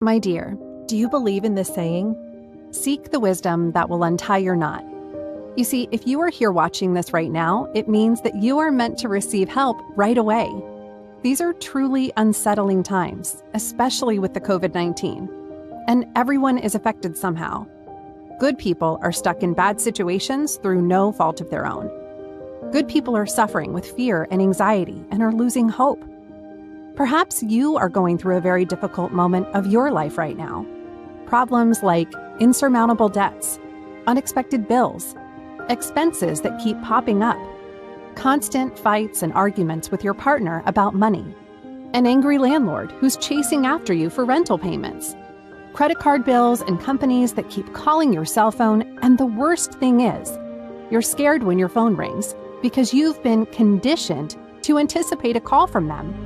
My dear, do you believe in this saying? Seek the wisdom that will untie your knot. You see, if you are here watching this right now, it means that you are meant to receive help right away. These are truly unsettling times, especially with the COVID-19. And everyone is affected somehow. Good people are stuck in bad situations through no fault of their own. Good people are suffering with fear and anxiety and are losing hope. Perhaps you are going through a very difficult moment of your life right now. Problems like insurmountable debts, unexpected bills, expenses that keep popping up, constant fights and arguments with your partner about money, an angry landlord who's chasing after you for rental payments, credit card bills and companies that keep calling your cell phone, and the worst thing is, you're scared when your phone rings because you've been conditioned to anticipate a call from them.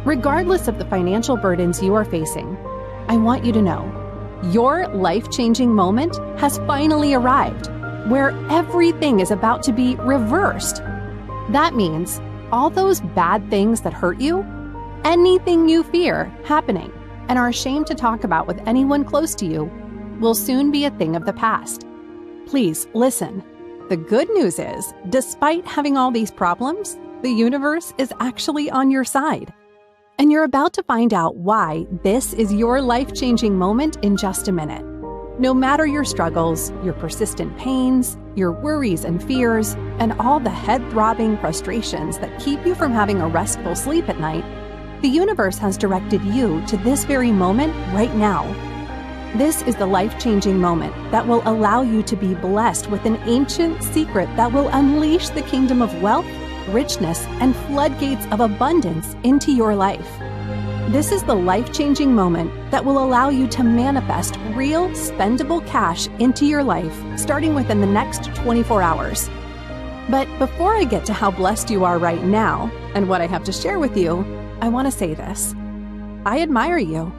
Regardless of the financial burdens you are facing, I want you to know, your life-changing moment has finally arrived, where everything is about to be reversed. That means all those bad things that hurt you, anything you fear happening and are ashamed to talk about with anyone close to you, will soon be a thing of the past. Please listen. The good news is, despite having all these problems, the universe is actually on your side. And you're about to find out why this is your life-changing moment in just a minute. No matter your struggles, your persistent pains, your worries and fears, and all the head-throbbing frustrations that keep you from having a restful sleep at night, the universe has directed you to this very moment right now. This is the life-changing moment that will allow you to be blessed with an ancient secret that will unleash the kingdom of wealth, richness, and floodgates of abundance into your life. This is the life-changing moment that will allow you to manifest real, spendable cash into your life starting within the next 24 hours. But before I get to how blessed you are right now and what I have to share with you, I want to say this. I admire you.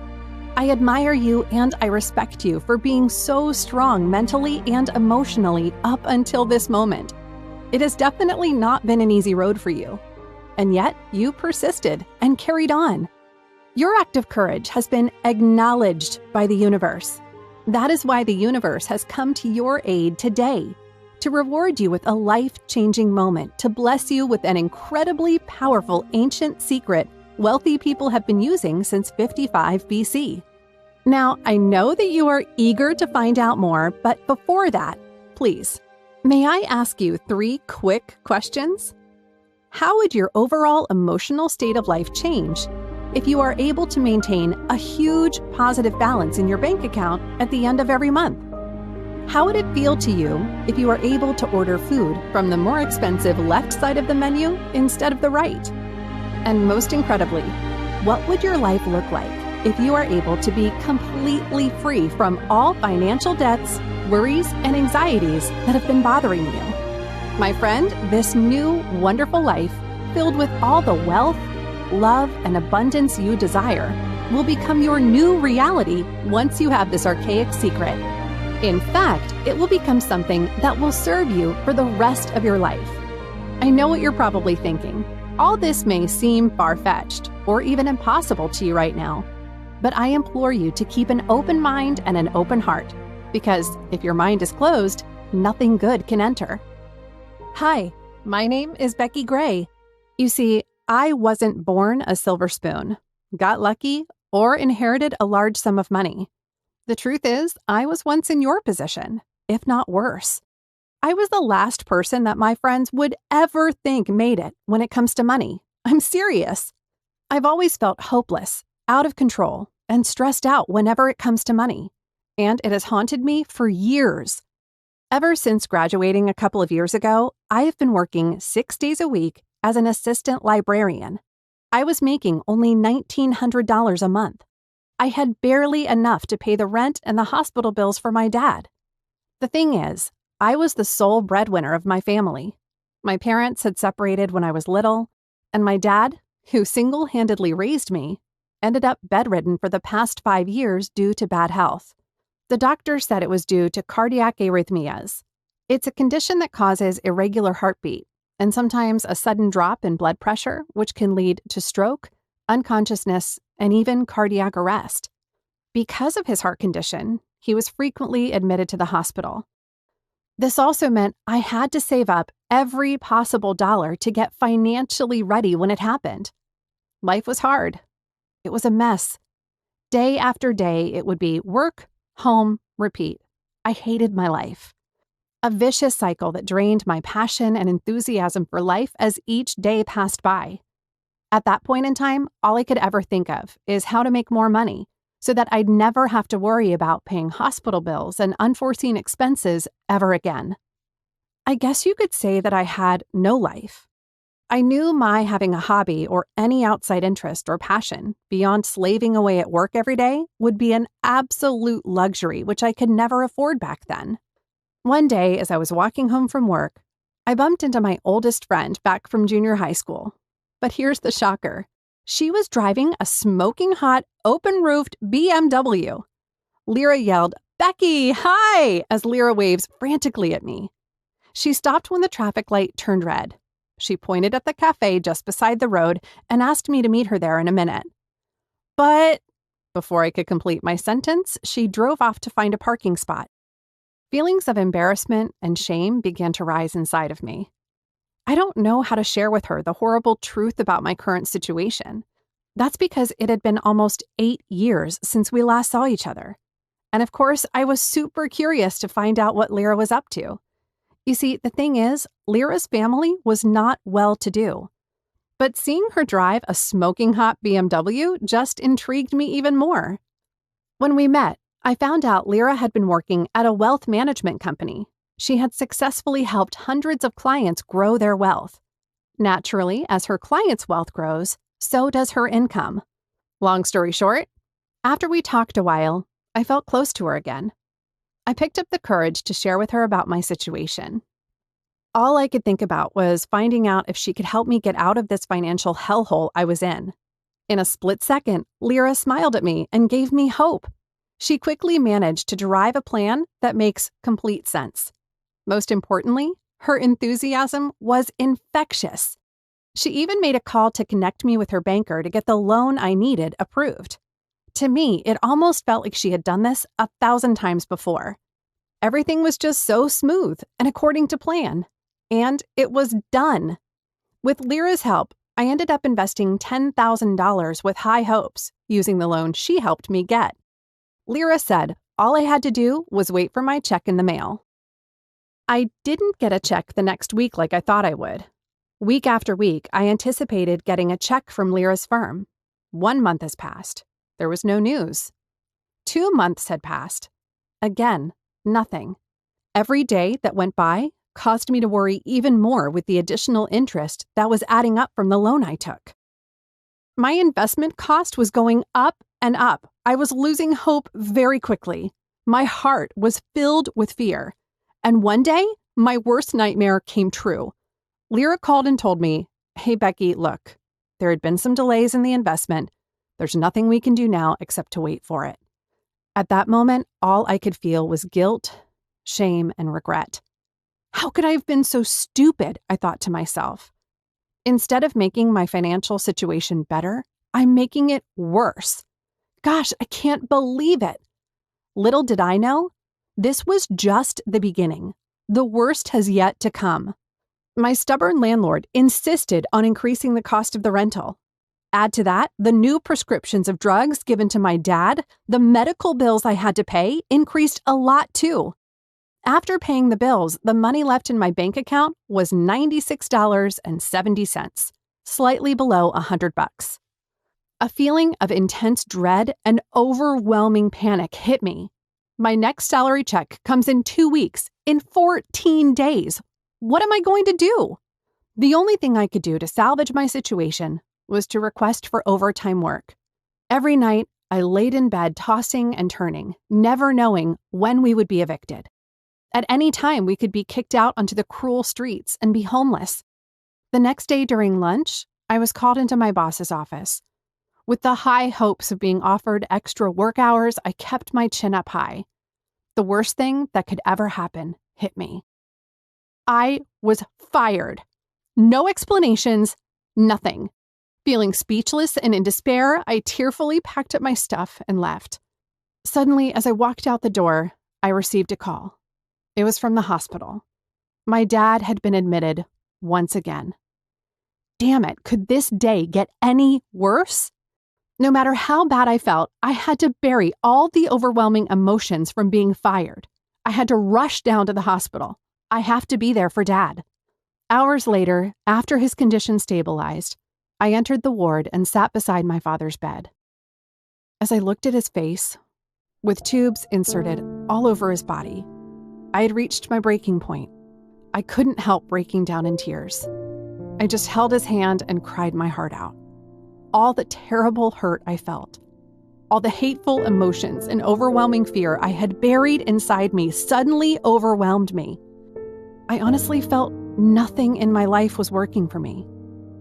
I admire you and I respect you for being so strong mentally and emotionally up until this moment. It has definitely not been an easy road for you. And yet, you persisted and carried on. Your act of courage has been acknowledged by the universe. That is why the universe has come to your aid today to reward you with a life-changing moment, to bless you with an incredibly powerful ancient secret wealthy people have been using since 55 BC. Now, I know that you are eager to find out more, but before that, please, may I ask you 3 quick questions? How would your overall emotional state of life change if you are able to maintain a huge positive balance in your bank account at the end of every month? How would it feel to you if you are able to order food from the more expensive left side of the menu instead of the right? And most incredibly, what would your life look like if you are able to be completely free from all financial debts, worries, and anxieties that have been bothering you? My friend, this new, wonderful life, filled with all the wealth, love, and abundance you desire, will become your new reality once you have this archaic secret. In fact, it will become something that will serve you for the rest of your life. I know what you're probably thinking. All this may seem far-fetched or even impossible to you right now, but I implore you to keep an open mind and an open heart, because if your mind is closed, nothing good can enter. Hi, my name is Becky Gray. You see, I wasn't born a silver spoon, got lucky, or inherited a large sum of money. The truth is, I was once in your position, if not worse. I was the last person that my friends would ever think made it when it comes to money. I'm serious. I've always felt hopeless, out of control, and stressed out whenever it comes to money. And it has haunted me for years. Ever since graduating a couple of years ago, I have been working 6 days a week as an assistant librarian. I was making only $1,900 a month. I had barely enough to pay the rent and the hospital bills for my dad. The thing is, I was the sole breadwinner of my family. My parents had separated when I was little, and my dad, who single-handedly raised me, ended up bedridden for the past 5 years due to bad health. The doctor said it was due to cardiac arrhythmias. It's a condition that causes irregular heartbeat and sometimes a sudden drop in blood pressure, which can lead to stroke, unconsciousness, and even cardiac arrest. Because of his heart condition, he was frequently admitted to the hospital. This also meant I had to save up every possible dollar to get financially ready when it happened. Life was hard. It was a mess. Day after day, it would be work, home, repeat. I hated my life. A vicious cycle that drained my passion and enthusiasm for life as each day passed by. At that point in time, all I could ever think of is how to make more money so that I'd never have to worry about paying hospital bills and unforeseen expenses ever again. I guess you could say that I had no life. I knew my having a hobby or any outside interest or passion beyond slaving away at work every day would be an absolute luxury which I could never afford back then. One day, as I was walking home from work, I bumped into my oldest friend back from junior high school. But here's the shocker. She was driving a smoking hot, open-roofed BMW. Lyra yelled, "Becky, hi!" as Lyra waves frantically at me. She stopped when the traffic light turned red. She pointed at the cafe just beside the road and asked me to meet her there in a minute. But before I could complete my sentence, she drove off to find a parking spot. Feelings of embarrassment and shame began to rise inside of me. I don't know how to share with her the horrible truth about my current situation. That's because it had been almost 8 years since we last saw each other. And of course, I was super curious to find out what Lyra was up to. You see, the thing is, Lyra's family was not well-to-do. But seeing her drive a smoking hot BMW just intrigued me even more. When we met, I found out Lyra had been working at a wealth management company. She had successfully helped hundreds of clients grow their wealth. Naturally, as her clients' wealth grows, so does her income. Long story short, after we talked a while, I felt close to her again. I picked up the courage to share with her about my situation. All I could think about was finding out if she could help me get out of this financial hellhole I was in. In a split second, Lyra smiled at me and gave me hope. She quickly managed to derive a plan that makes complete sense. Most importantly, her enthusiasm was infectious. She even made a call to connect me with her banker to get the loan I needed approved. To me, it almost felt like she had done this 1,000 times before. Everything was just so smooth and according to plan. And it was done. With Lyra's help, I ended up investing $10,000 with high hopes, using the loan she helped me get. Lyra said all I had to do was wait for my check in the mail. I didn't get a check the next week like I thought I would. Week after week, I anticipated getting a check from Lyra's firm. 1 month has passed. There was no news. 2 months had passed. Again, nothing. Every day that went by caused me to worry even more with the additional interest that was adding up from the loan I took. My investment cost was going up and up. I was losing hope very quickly. My heart was filled with fear. And one day, my worst nightmare came true. Lyra called and told me, "Hey, Becky, look, there had been some delays in the investment. There's nothing we can do now except to wait for it." At that moment, all I could feel was guilt, shame, and regret. How could I have been so stupid, I thought to myself. Instead of making my financial situation better, I'm making it worse. Gosh, I can't believe it. Little did I know, this was just the beginning. The worst has yet to come. My stubborn landlord insisted on increasing the cost of the rental. Add to that the new prescriptions of drugs given to my dad, the medical bills I had to pay increased a lot too. After paying the bills, the money left in my bank account was $96.70, slightly below $100. A feeling of intense dread and overwhelming panic hit me. My next salary check comes in 2 weeks, in 14 days. What am I going to do? The only thing I could do to salvage my situation was to request for overtime work. Every night, I laid in bed tossing and turning, never knowing when we would be evicted. At any time, we could be kicked out onto the cruel streets and be homeless. The next day during lunch, I was called into my boss's office. With the high hopes of being offered extra work hours, I kept my chin up high. The worst thing that could ever happen hit me. I was fired. No explanations, nothing. Feeling speechless and in despair, I tearfully packed up my stuff and left. Suddenly, as I walked out the door, I received a call. It was from the hospital. My dad had been admitted once again. Damn it, could this day get any worse? No matter how bad I felt, I had to bury all the overwhelming emotions from being fired. I had to rush down to the hospital. I have to be there for Dad. Hours later, after his condition stabilized, I entered the ward and sat beside my father's bed. As I looked at his face, with tubes inserted all over his body, I had reached my breaking point. I couldn't help breaking down in tears. I just held his hand and cried my heart out. All the terrible hurt I felt, all the hateful emotions and overwhelming fear I had buried inside me suddenly overwhelmed me. I honestly felt nothing in my life was working for me.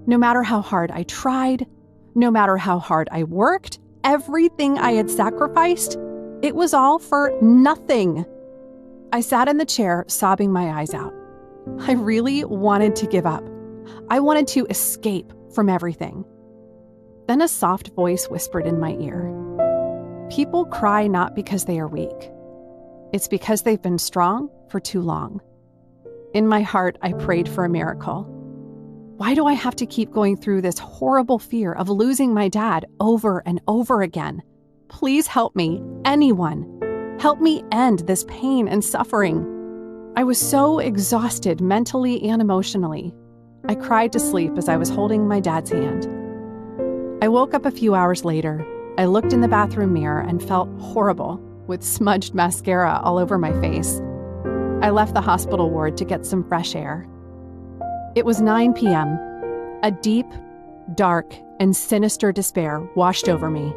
No matter how hard I tried, no matter how hard I worked, everything I had sacrificed, it was all for nothing. I sat in the chair, sobbing my eyes out. I really wanted to give up. I wanted to escape from everything. Then a soft voice whispered in my ear. People cry not because they are weak. It's because they've been strong for too long. In my heart, I prayed for a miracle. Why do I have to keep going through this horrible fear of losing my dad over and over again? Please help me, anyone. Help me end this pain and suffering. I was so exhausted mentally and emotionally. I cried to sleep as I was holding my dad's hand. I woke up a few hours later. I looked in the bathroom mirror and felt horrible, with smudged mascara all over my face. I left the hospital ward to get some fresh air. It was 9 p.m. A deep, dark, and sinister despair washed over me.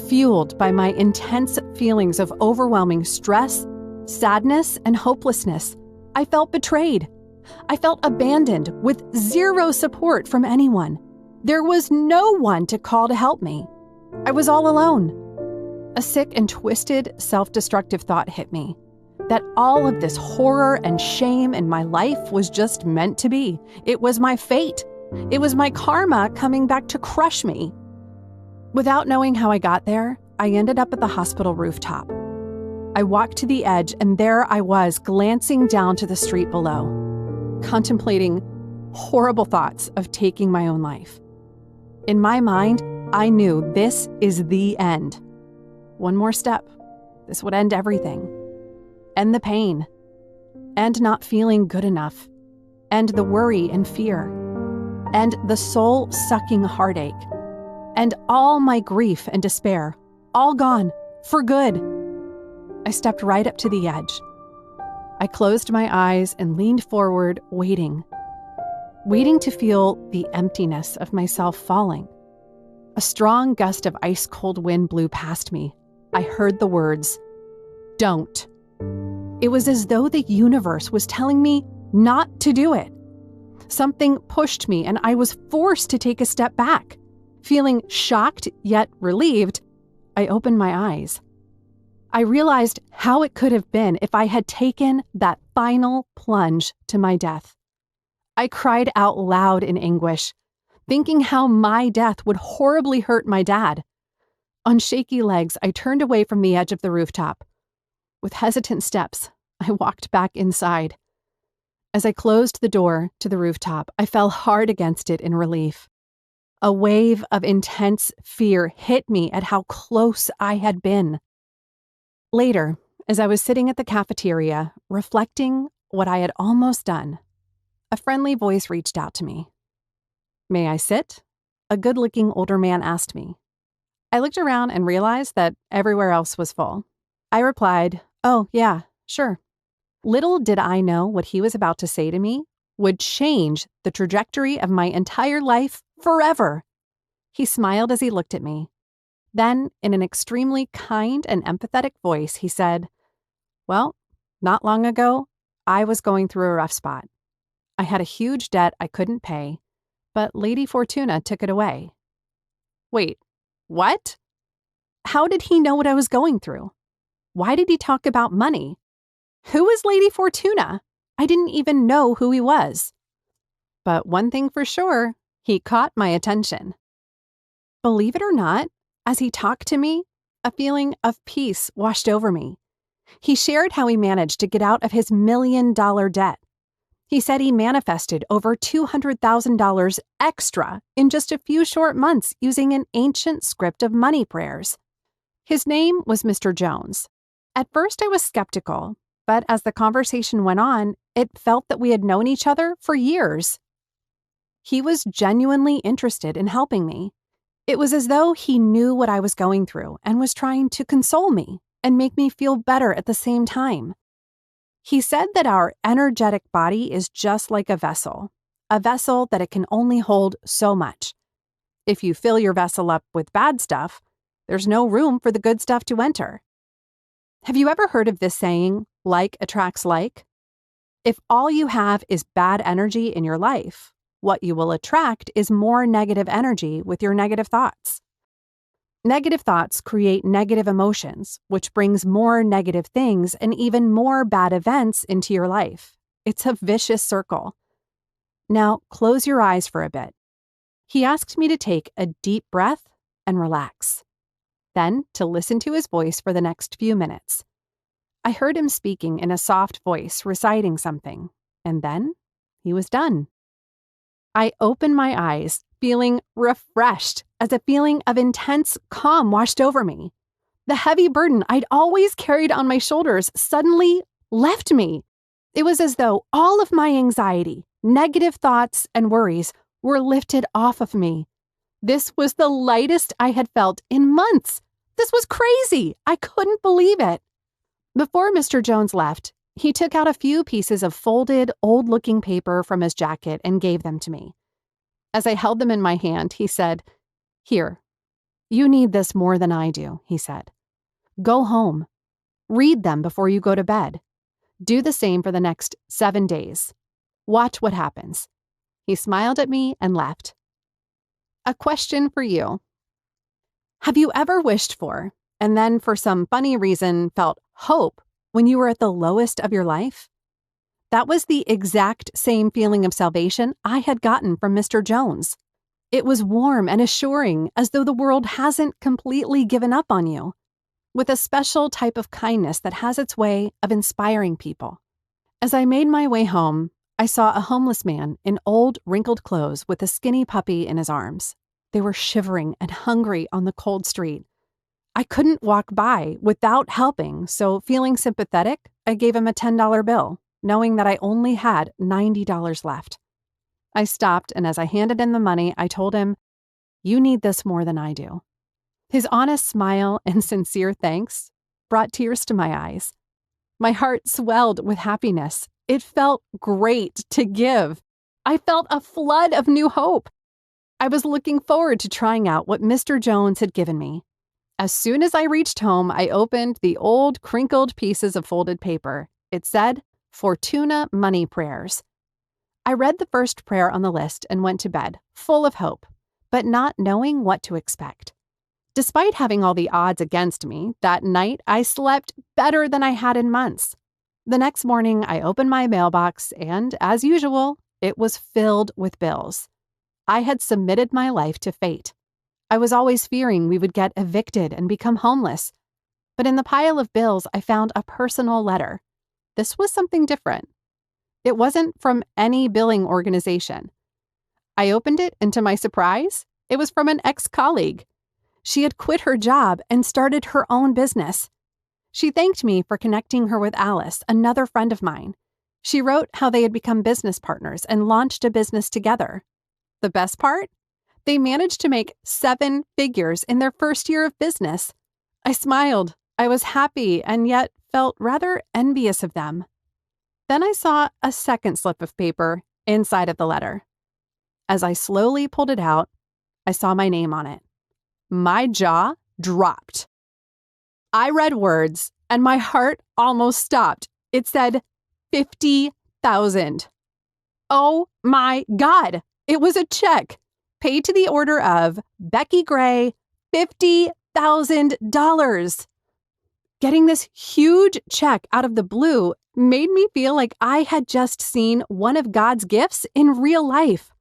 Fueled by my intense feelings of overwhelming stress, sadness, and hopelessness, I felt betrayed. I felt abandoned with zero support from anyone. There was no one to call to help me. I was all alone. A sick and twisted, self-destructive thought hit me. That all of this horror and shame in my life was just meant to be. It was my fate. It was my karma coming back to crush me. Without knowing how I got there, I ended up at the hospital rooftop. I walked to the edge, and there I was, glancing down to the street below, contemplating horrible thoughts of taking my own life. In my mind, I knew this is the end. One more step. This would end everything. End the pain. End not feeling good enough. End the worry and fear. End the soul-sucking heartache. End all my grief and despair. All gone. For good. I stepped right up to the edge. I closed my eyes and leaned forward, waiting to feel the emptiness of myself falling. A strong gust of ice-cold wind blew past me. I heard the words, "Don't." It was as though the universe was telling me not to do it. Something pushed me, and I was forced to take a step back. Feeling shocked yet relieved, I opened my eyes. I realized how it could have been if I had taken that final plunge to my death. I cried out loud in anguish, thinking how my death would horribly hurt my dad. On shaky legs, I turned away from the edge of the rooftop. With hesitant steps, I walked back inside. As I closed the door to the rooftop, I fell hard against it in relief. A wave of intense fear hit me at how close I had been. Later, as I was sitting at the cafeteria, reflecting what I had almost done, a friendly voice reached out to me. "May I sit?" a good-looking older man asked me. I looked around and realized that everywhere else was full. I replied, "Oh, yeah, sure." Little did I know what he was about to say to me would change the trajectory of my entire life forever. He smiled as he looked at me. Then, in an extremely kind and empathetic voice, he said, "Well, not long ago, I was going through a rough spot. I had a huge debt I couldn't pay, but Lady Fortuna took it away." Wait, what? How did he know what I was going through? Why did he talk about money? Who is Lady Fortuna? I didn't even know who he was. But one thing for sure, he caught my attention. Believe it or not, as he talked to me, a feeling of peace washed over me. He shared how he managed to get out of his $1 million debt. He said he manifested over $200,000 extra in just a few short months using an ancient script of money prayers. His name was Mr. Jones. At first, I was skeptical, but as the conversation went on, it felt that we had known each other for years. He was genuinely interested in helping me. It was as though he knew what I was going through and was trying to console me and make me feel better at the same time. He said that our energetic body is just like a vessel that it can only hold so much. If you fill your vessel up with bad stuff, there's no room for the good stuff to enter. Have you ever heard of this saying, like attracts like? If all you have is bad energy in your life, what you will attract is more negative energy with your negative thoughts. Negative thoughts create negative emotions, which brings more negative things and even more bad events into your life. It's a vicious circle. Now, close your eyes for a bit. He asked me to take a deep breath and relax. Then to listen to his voice for the next few minutes. I heard him speaking in a soft voice, reciting something, and then he was done. I opened my eyes, feeling refreshed as a feeling of intense calm washed over me. The heavy burden I'd always carried on my shoulders suddenly left me. It was as though all of my anxiety, negative thoughts, and worries were lifted off of me. This was the lightest I had felt in months. This was crazy. I couldn't believe it. Before Mr. Jones left, he took out a few pieces of folded, old-looking paper from his jacket and gave them to me. As I held them in my hand, he said, "Here, you need this more than I do," he said. "Go home. Read them before you go to bed. Do the same for the next 7 days. Watch what happens." He smiled at me and left. A question for you. Have you ever wished for, and then for some funny reason felt hope when you were at the lowest of your life? That was the exact same feeling of salvation I had gotten from Mr. Jones. It was warm and assuring, as though the world hasn't completely given up on you, with a special type of kindness that has its way of inspiring people. As I made my way home, I saw a homeless man in old, wrinkled clothes with a skinny puppy in his arms. They were shivering and hungry on the cold street. I couldn't walk by without helping, so feeling sympathetic, I gave him a $10 bill, knowing that I only had $90 left. I stopped, and as I handed in the money, I told him, "You need this more than I do." His honest smile and sincere thanks brought tears to my eyes. My heart swelled with happiness. It felt great to give. I felt a flood of new hope. I was looking forward to trying out what Mr. Jones had given me. As soon as I reached home, I opened the old, crinkled pieces of folded paper. It said, Fortuna Money Prayers. I read the first prayer on the list and went to bed, full of hope, but not knowing what to expect. Despite having all the odds against me, that night I slept better than I had in months. The next morning, I opened my mailbox and, as usual, it was filled with bills. I had submitted my life to fate. I was always fearing we would get evicted and become homeless. But in the pile of bills, I found a personal letter. This was something different. It wasn't from any billing organization. I opened it, and to my surprise, it was from an ex-colleague. She had quit her job and started her own business. She thanked me for connecting her with Alice, another friend of mine. She wrote how they had become business partners and launched a business together. The best part? They managed to make 7 figures in their first year of business. I smiled. I was happy and yet felt rather envious of them. Then I saw a second slip of paper inside of the letter. As I slowly pulled it out, I saw my name on it. My jaw dropped. I read words, and my heart almost stopped. It said, 50,000. Oh my God! It was a check, paid to the order of Becky Gray, $50,000. Getting this huge check out of the blue made me feel like I had just seen one of God's gifts in real life.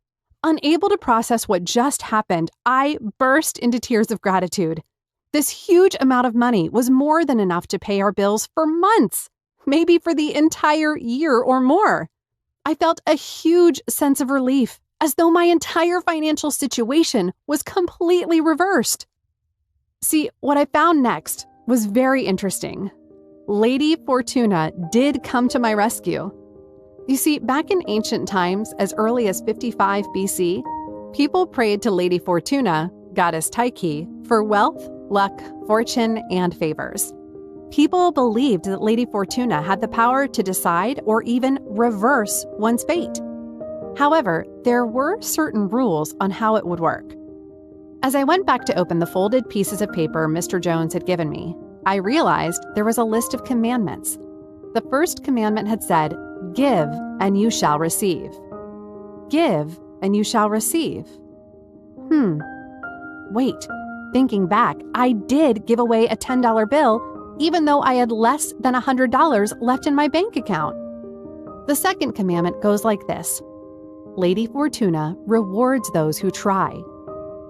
Unable to process what just happened, I burst into tears of gratitude. This huge amount of money was more than enough to pay our bills for months, maybe for the entire year or more. I felt a huge sense of relief, as though my entire financial situation was completely reversed. See, what I found next was very interesting. Lady Fortuna did come to my rescue. You see, back in ancient times, as early as 55 BC, people prayed to Lady Fortuna, goddess Tyche, for wealth, luck, fortune, and favors. People believed that Lady Fortuna had the power to decide or even reverse one's fate. However, there were certain rules on how it would work. As I went back to open the folded pieces of paper Mr. Jones had given me, I realized there was a list of commandments. The first commandment had said, "Give, and you shall receive." Give, and you shall receive. Wait, thinking back, I did give away a $10 bill, even though I had less than $100 left in my bank account. The second commandment goes like this: Lady Fortuna rewards those who try.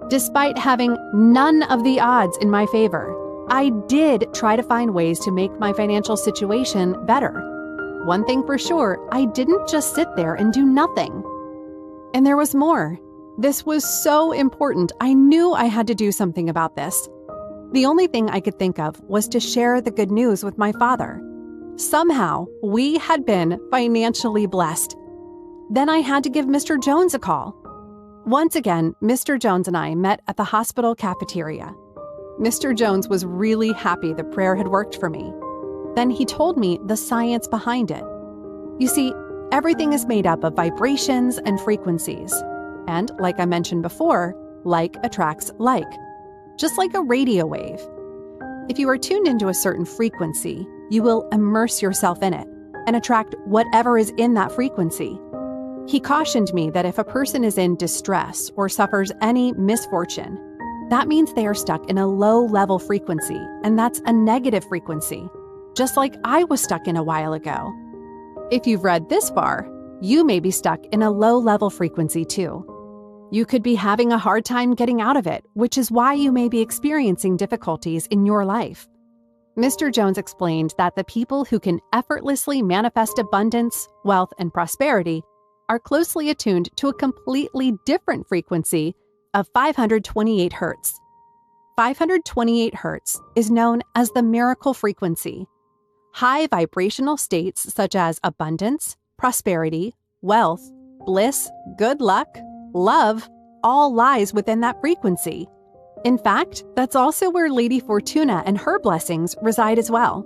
Despite having none of the odds in my favor, I did try to find ways to make my financial situation better. One thing for sure, I didn't just sit there and do nothing. And there was more. This was so important. I knew I had to do something about this. The only thing I could think of was to share the good news with my father. Somehow, we had been financially blessed. Then I had to give Mr. Jones a call. Once again, Mr. Jones and I met at the hospital cafeteria. Mr. Jones was really happy the prayer had worked for me. Then he told me the science behind it. You see, everything is made up of vibrations and frequencies. And like I mentioned before, like attracts like, just like a radio wave. If you are tuned into a certain frequency, you will immerse yourself in it and attract whatever is in that frequency. He cautioned me that if a person is in distress or suffers any misfortune, that means they are stuck in a low-level frequency, and that's a negative frequency, just like I was stuck in a while ago. If you've read this far, you may be stuck in a low-level frequency too. You could be having a hard time getting out of it, which is why you may be experiencing difficulties in your life. Mr. Jones explained that the people who can effortlessly manifest abundance, wealth, and prosperity are closely attuned to a completely different frequency of 528 hertz. 528 hertz is known as the miracle frequency. High vibrational states such as abundance, prosperity, wealth, bliss, good luck, love, all lies within that frequency. In fact, that's also where Lady Fortuna and her blessings reside as well.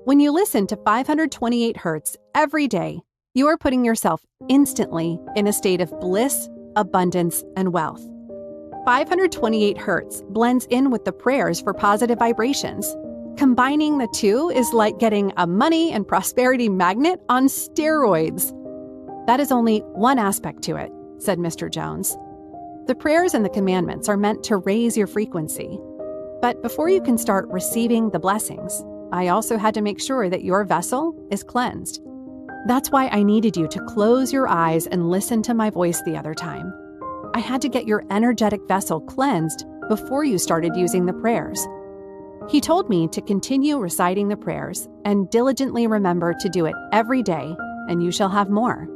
When you listen to 528 hertz every day, you are putting yourself instantly in a state of bliss, abundance, and wealth. 528 hertz blends in with the prayers for positive vibrations. Combining the two is like getting a money and prosperity magnet on steroids. That is only one aspect to it, said Mr. Jones. The prayers and the commandments are meant to raise your frequency. But before you can start receiving the blessings, I also had to make sure that your vessel is cleansed. That's why I needed you to close your eyes and listen to my voice the other time. I had to get your energetic vessel cleansed before you started using the prayers. He told me to continue reciting the prayers and diligently remember to do it every day, and you shall have more.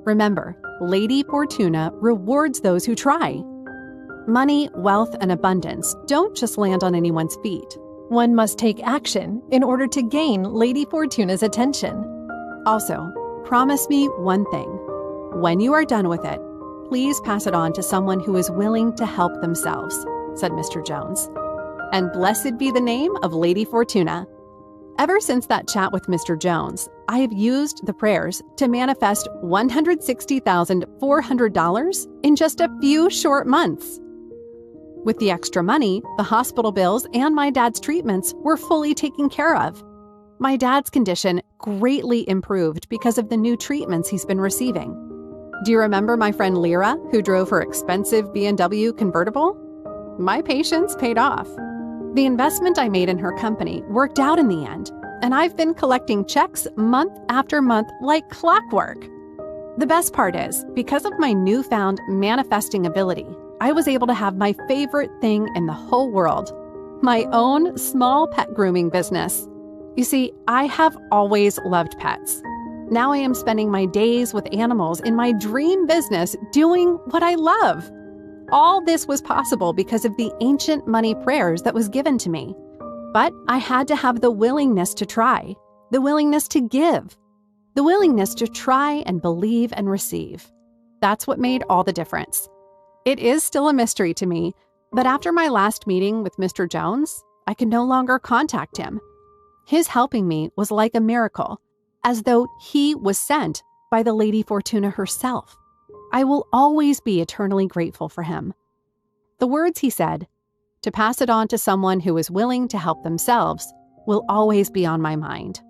Remember, Lady Fortuna rewards those who try. Money, wealth, and abundance don't just land on anyone's feet. One must take action in order to gain Lady Fortuna's attention. Also, promise me one thing. When you are done with it, please pass it on to someone who is willing to help themselves, said Mr. Jones. And blessed be the name of Lady Fortuna. Ever since that chat with Mr. Jones, I have used the prayers to manifest $160,400 in just a few short months. With the extra money, the hospital bills and my dad's treatments were fully taken care of. My dad's condition greatly improved because of the new treatments he's been receiving. Do you remember my friend Lyra, who drove her expensive B&W convertible? My patience paid off. The investment I made in her company worked out in the end, and I've been collecting checks month after month like clockwork. The best part is, because of my newfound manifesting ability, I was able to have my favorite thing in the whole world, my own small pet grooming business. You see, I have always loved pets. Now I am spending my days with animals in my dream business doing what I love. All this was possible because of the ancient money prayers that was given to me. But I had to have the willingness to try, the willingness to give, the willingness to try and believe and receive. That's what made all the difference. It is still a mystery to me, but after my last meeting with Mr. Jones, I could no longer contact him. His helping me was like a miracle, as though he was sent by the Lady Fortuna herself. I will always be eternally grateful for him. The words he said, to pass it on to someone who is willing to help themselves, will always be on my mind.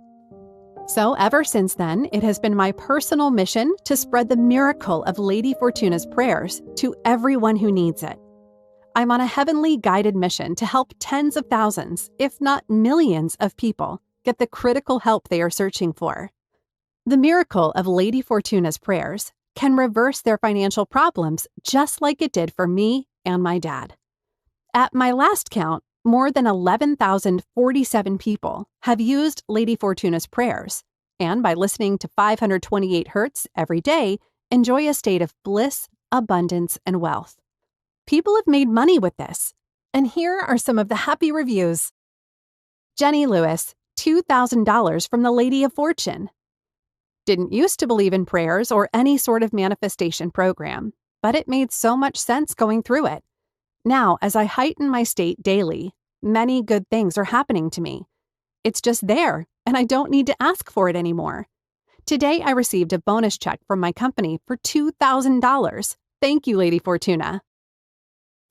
So ever since then, it has been my personal mission to spread the miracle of Lady Fortuna's prayers to everyone who needs it. I'm on a heavenly guided mission to help tens of thousands, if not millions of people get the critical help they are searching for. The miracle of Lady Fortuna's prayers can reverse their financial problems just like it did for me and my dad. At my last count, more than 11,047 people have used Lady Fortuna's prayers, and by listening to 528 Hertz every day, enjoy a state of bliss, abundance, and wealth. People have made money with this, and here are some of the happy reviews. Jenny Lewis, $2,000 from the Lady of Fortune. Didn't used to believe in prayers or any sort of manifestation program, but it made so much sense going through it. Now, as I heighten my state daily, many good things are happening to me. It's just there, and I don't need to ask for it anymore. Today, I received a bonus check from my company for $2,000. Thank you, Lady Fortuna.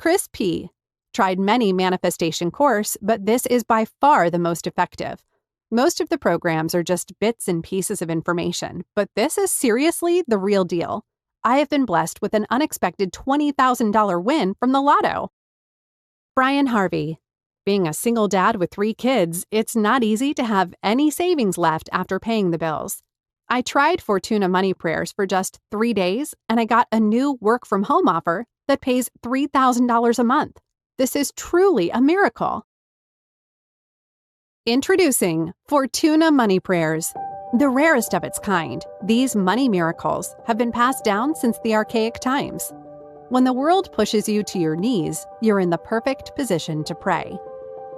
Chris P. Tried many manifestation course, but this is by far the most effective. Most of the programs are just bits and pieces of information, but this is seriously the real deal. I have been blessed with an unexpected $20,000 win from the lotto. Brian Harvey. Being a single dad with 3 kids, it's not easy to have any savings left after paying the bills. I tried Fortuna Money Prayers for just 3 days, and I got a new work-from-home offer that pays $3,000 a month. This is truly a miracle. Introducing Fortuna Money Prayers. The rarest of its kind, these money miracles have been passed down since the archaic times. When the world pushes you to your knees, you're in the perfect position to pray.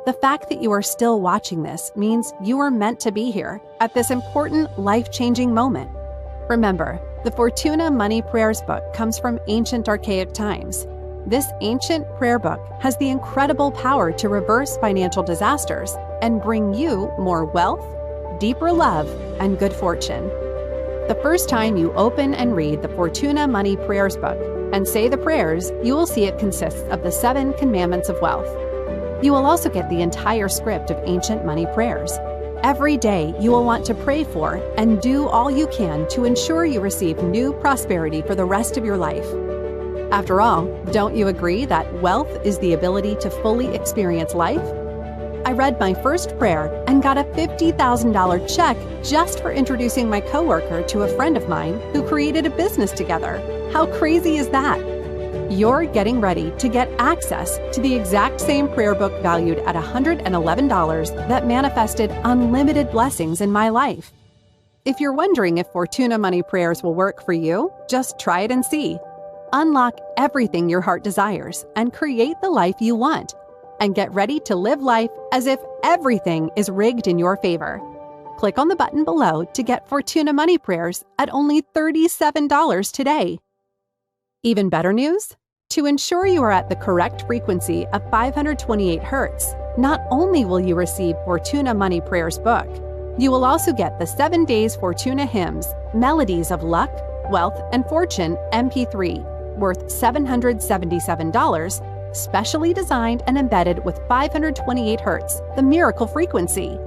The fact that you are still watching this means you are meant to be here at this important, life-changing moment. Remember, the Fortuna Money Prayers book comes from ancient archaic times. This ancient prayer book has the incredible power to reverse financial disasters and bring you more wealth, deeper love, and good fortune. The first time you open and read the Fortuna Money Prayers book and say the prayers, you will see it consists of the 7 commandments of wealth. You will also get the entire script of ancient money prayers. Every day, you will want to pray for and do all you can to ensure you receive new prosperity for the rest of your life. After all, don't you agree that wealth is the ability to fully experience life? I read my first prayer and got a $50,000 check just for introducing my coworker to a friend of mine who created a business together. How crazy is that? You're getting ready to get access to the exact same prayer book valued at $111 that manifested unlimited blessings in my life. If you're wondering if Fortuna Money Prayers will work for you, just try it and see. Unlock everything your heart desires and create the life you want. And get ready to live life as if everything is rigged in your favor. Click on the button below to get Fortuna Money Prayers at only $37 today. Even better news? To ensure you are at the correct frequency of 528 Hertz, not only will you receive Fortuna Money Prayers book, you will also get the 7 Days Fortuna Hymns, Melodies of Luck, Wealth, and Fortune MP3, worth $777, specially designed and embedded with 528 Hertz, the miracle frequency.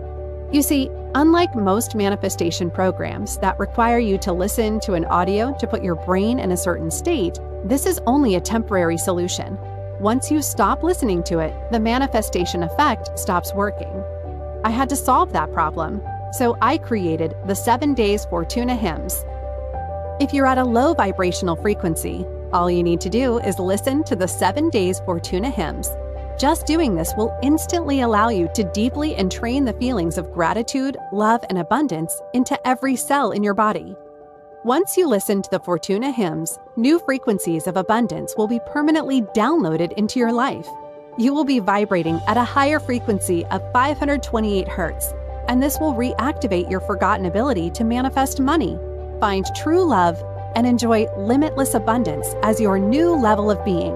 You see, unlike most manifestation programs that require you to listen to an audio to put your brain in a certain state, this is only a temporary solution. Once you stop listening to it, the manifestation effect stops working. I had to solve that problem, so I created the 7 Days Fortuna Hymns. If you're at a low vibrational frequency, all you need to do is listen to the 7 Days Fortuna Hymns. Just doing this will instantly allow you to deeply entrain the feelings of gratitude, love, and abundance into every cell in your body. Once you listen to the Fortuna hymns, new frequencies of abundance will be permanently downloaded into your life. You will be vibrating at a higher frequency of 528 Hz, and this will reactivate your forgotten ability to manifest money, find true love, and enjoy limitless abundance as your new level of being.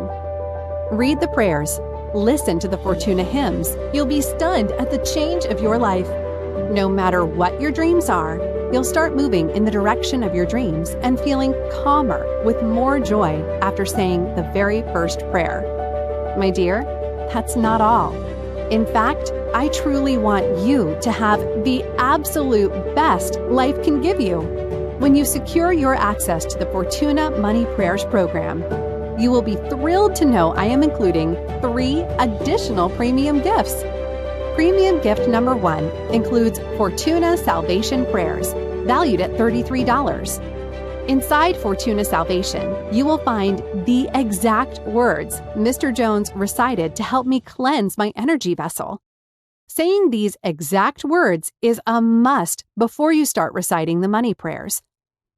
Read the prayers, listen to the Fortuna hymns. You'll be stunned at the change of your life. No matter what your dreams are, you'll start moving in the direction of your dreams and feeling calmer with more joy after saying the very first prayer. My dear, that's not all. In fact, I truly want you to have the absolute best life can give you. When you secure your access to the Fortuna Money Prayers program, you will be thrilled to know I am including 3 additional premium gifts. Premium gift number 1 includes Fortuna Salvation Prayers, valued at $33. Inside Fortuna Salvation, you will find the exact words Mr. Jones recited to help me cleanse my energy vessel. Saying these exact words is a must before you start reciting the money prayers.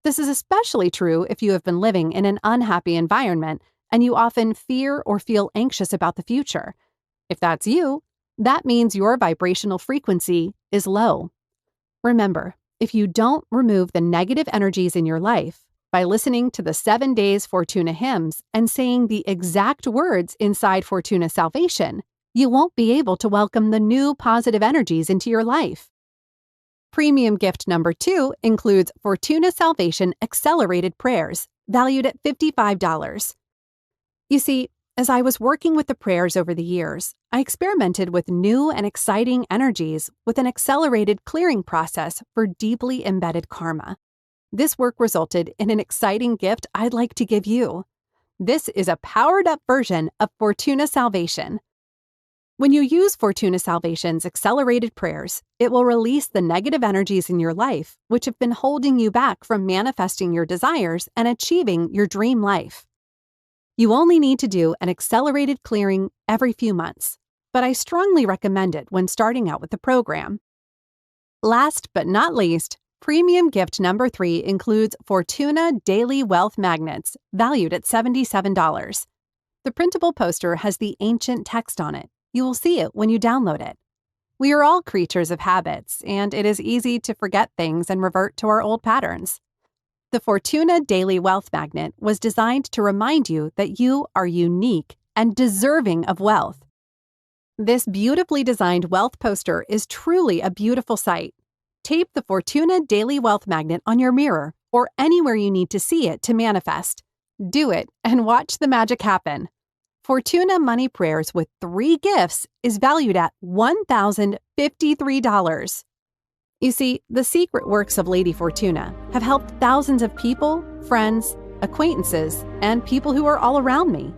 This is especially true if you have been living in an unhappy environment and you often fear or feel anxious about the future. If that's you, that means your vibrational frequency is low. Remember, if you don't remove the negative energies in your life by listening to the 7 Days Fortuna hymns and saying the exact words inside Fortuna Salvation, you won't be able to welcome the new positive energies into your life. Premium gift number 2 includes Fortuna Salvation Accelerated Prayers, valued at $55. You see, as I was working with the prayers over the years, I experimented with new and exciting energies with an accelerated clearing process for deeply embedded karma. This work resulted in an exciting gift I'd like to give you. This is a powered-up version of Fortuna Salvation. When you use Fortuna Salvation's accelerated prayers, it will release the negative energies in your life which have been holding you back from manifesting your desires and achieving your dream life. You only need to do an accelerated clearing every few months, but I strongly recommend it when starting out with the program. Last but not least, premium gift number 3 includes Fortuna Daily Wealth Magnets, valued at $77. The printable poster has the ancient text on it. You will see it when you download it. We are all creatures of habits, and it is easy to forget things and revert to our old patterns. The Fortuna Daily Wealth Magnet was designed to remind you that you are unique and deserving of wealth. This beautifully designed wealth poster is truly a beautiful sight. Tape the Fortuna Daily Wealth Magnet on your mirror or anywhere you need to see it to manifest. Do it and watch the magic happen. Fortuna Money Prayers with 3 gifts is valued at $1,053. You see, the secret works of Lady Fortuna have helped thousands of people, friends, acquaintances, and people who are all around me.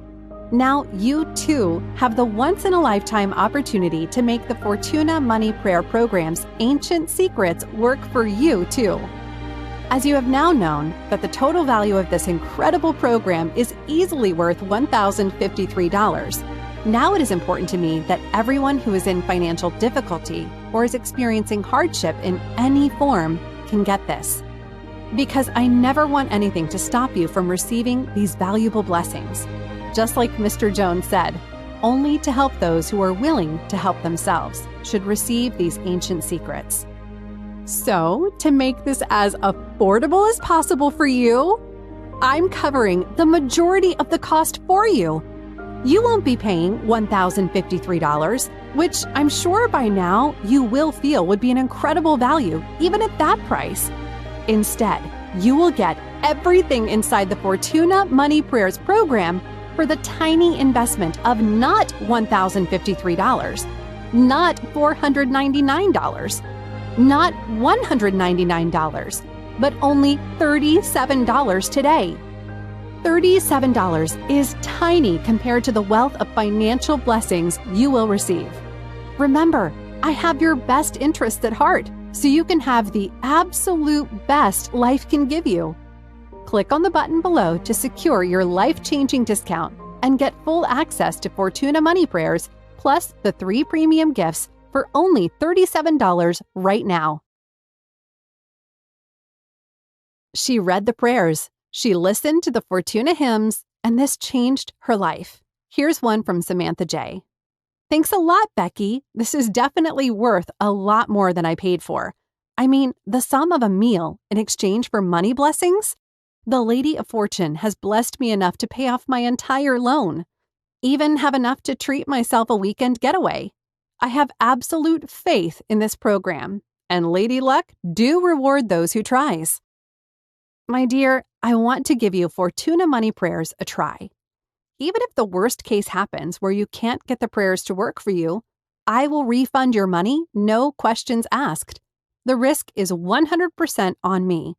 Now you too have the once-in-a-lifetime opportunity to make the Fortuna Money Prayer Program's ancient secrets work for you too. As you have now known that the total value of this incredible program is easily worth $1,053, now it is important to me that everyone who is in financial difficulty or is experiencing hardship in any form can get this. Because I never want anything to stop you from receiving these valuable blessings. Just like Mr. Jones said, only to help those who are willing to help themselves should receive these ancient secrets. So, to make this as affordable as possible for you, I'm covering the majority of the cost for you. You won't be paying $1,053, which I'm sure by now you will feel would be an incredible value, even at that price. Instead, you will get everything inside the Fortuna Money Prayers program for the tiny investment of not $1,053, not $499, not $199, but only $37 today. $37 is tiny compared to the wealth of financial blessings you will receive. Remember, I have your best interests at heart, so you can have the absolute best life can give you. Click on the button below to secure your life-changing discount and get full access to Fortuna Money Prayers, plus the 3 premium gifts for only $37 right now. She read the prayers, she listened to the Fortuna hymns, and this changed her life. Here's one from Samantha J. Thanks a lot, Becky. This is definitely worth a lot more than I paid for. I mean, the sum of a meal in exchange for money blessings? The Lady of Fortune has blessed me enough to pay off my entire loan. Even have enough to treat myself a weekend getaway. I have absolute faith in this program, and Lady Luck do reward those who tries. My dear, I want to give you Fortuna Money Prayers a try. Even if the worst case happens where you can't get the prayers to work for you, I will refund your money, no questions asked. The risk is 100% on me.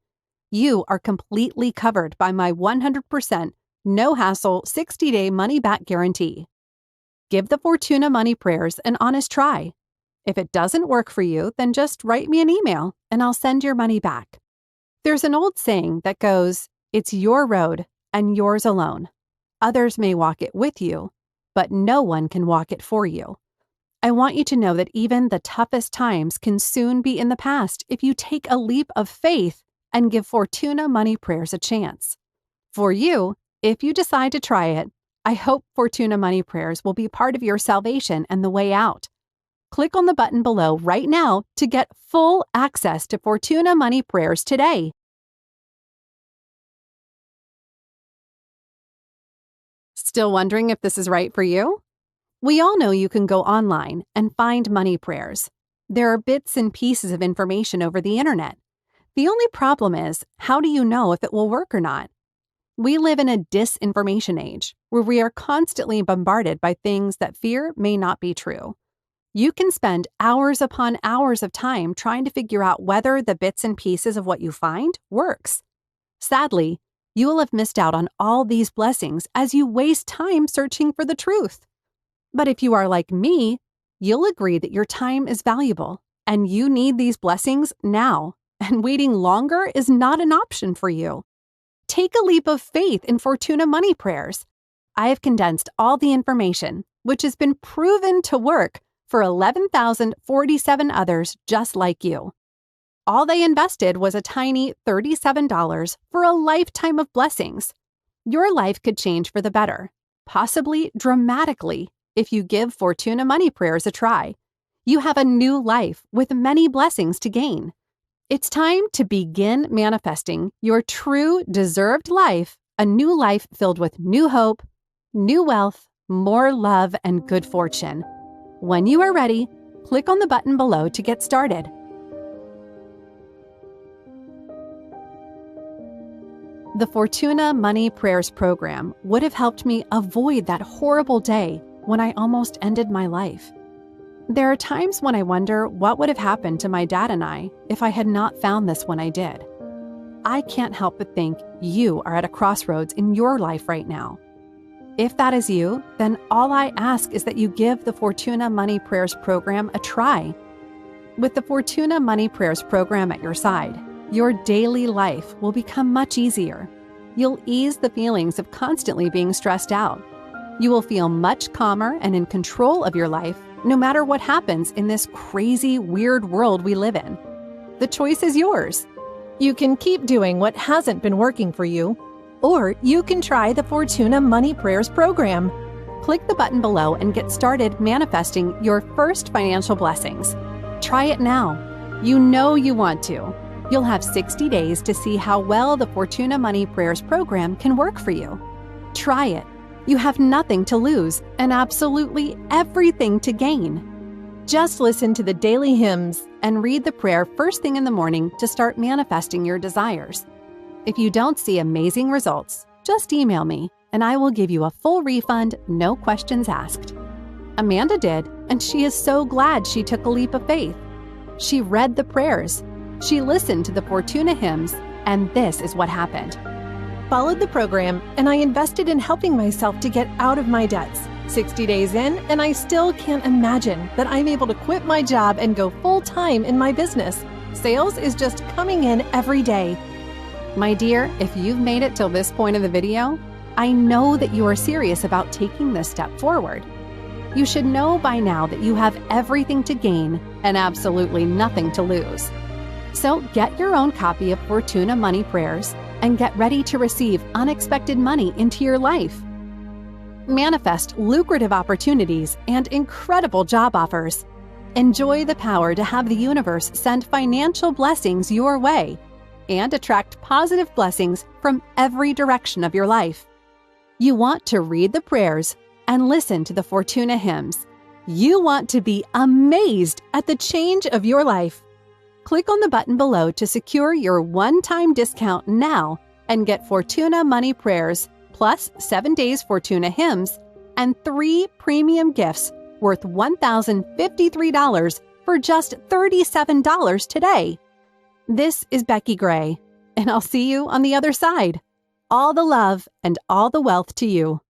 You are completely covered by my 100% no-hassle 60-day money-back guarantee. Give the Fortuna Money Prayers an honest try. If it doesn't work for you, then just write me an email and I'll send your money back. There's an old saying that goes, "It's your road and yours alone. Others may walk it with you, but no one can walk it for you." I want you to know that even the toughest times can soon be in the past if you take a leap of faith and give Fortuna Money Prayers a chance. For you, if you decide to try it, I hope Fortuna Money Prayers will be part of your salvation and the way out. Click on the button below right now to get full access to Fortuna Money Prayers today. Still wondering if this is right for you? We all know you can go online and find money prayers. There are bits and pieces of information over the internet. The only problem is, how do you know if it will work or not? We live in a disinformation age where we are constantly bombarded by things that fear may not be true. You can spend hours upon hours of time trying to figure out whether the bits and pieces of what you find works. Sadly, you will have missed out on all these blessings as you waste time searching for the truth. But if you are like me, you'll agree that your time is valuable and you need these blessings now, and waiting longer is not an option for you. Take a leap of faith in Fortuna Money Prayers. I have condensed all the information, which has been proven to work for 11,047 others just like you. All they invested was a tiny $37 for a lifetime of blessings. Your life could change for the better, possibly dramatically, if you give Fortuna Money Prayers a try. You have a new life with many blessings to gain. It's time to begin manifesting your true deserved life, a new life filled with new hope, new wealth, more love, and good fortune. When you are ready, click on the button below to get started. The Fortuna Money Prayers program would have helped me avoid that horrible day when I almost ended my life. There are times when I wonder what would have happened to my dad and I if I had not found this when I did. I can't help but think you are at a crossroads in your life right now. If that is you, then all I ask is that you give the Fortuna Money Prayers program a try. With the Fortuna Money Prayers program at your side, your daily life will become much easier. You'll ease the feelings of constantly being stressed out. You will feel much calmer and in control of your life, no matter what happens in this crazy, weird world we live in. The choice is yours. You can keep doing what hasn't been working for you, or you can try the Fortuna Money Prayers program. Click the button below and get started manifesting your first financial blessings. Try it now. You know you want to. You'll have 60 days to see how well the Fortuna Money Prayers program can work for you. Try it. You have nothing to lose and absolutely everything to gain. Just listen to the daily hymns and read the prayer first thing in the morning to start manifesting your desires. If you don't see amazing results, just email me and I will give you a full refund, no questions asked. Amanda did, and she is so glad she took a leap of faith. She read the prayers, she listened to the Fortuna hymns, and this is what happened. Followed the program, and I invested in helping myself to get out of my debts. 60 days in, and I still can't imagine that I'm able to quit my job and go full-time in my business. Sales is just coming in every day. My dear, if you've made it till this point of the video, I know that you are serious about taking this step forward. You should know by now that you have everything to gain and absolutely nothing to lose. So get your own copy of Fortuna Money Prayers and get ready to receive unexpected money into your life. Manifest lucrative opportunities and incredible job offers. Enjoy the power to have the universe send financial blessings your way and attract positive blessings from every direction of your life. You want to read the prayers and listen to the Fortuna hymns. You want to be amazed at the change of your life. Click on the button below to secure your one-time discount now and get Fortuna Money Prayers plus 7 days Fortuna hymns and 3 premium gifts worth $1,053 for just $37 today. This is Becky Gray, and I'll see you on the other side. All the love and all the wealth to you.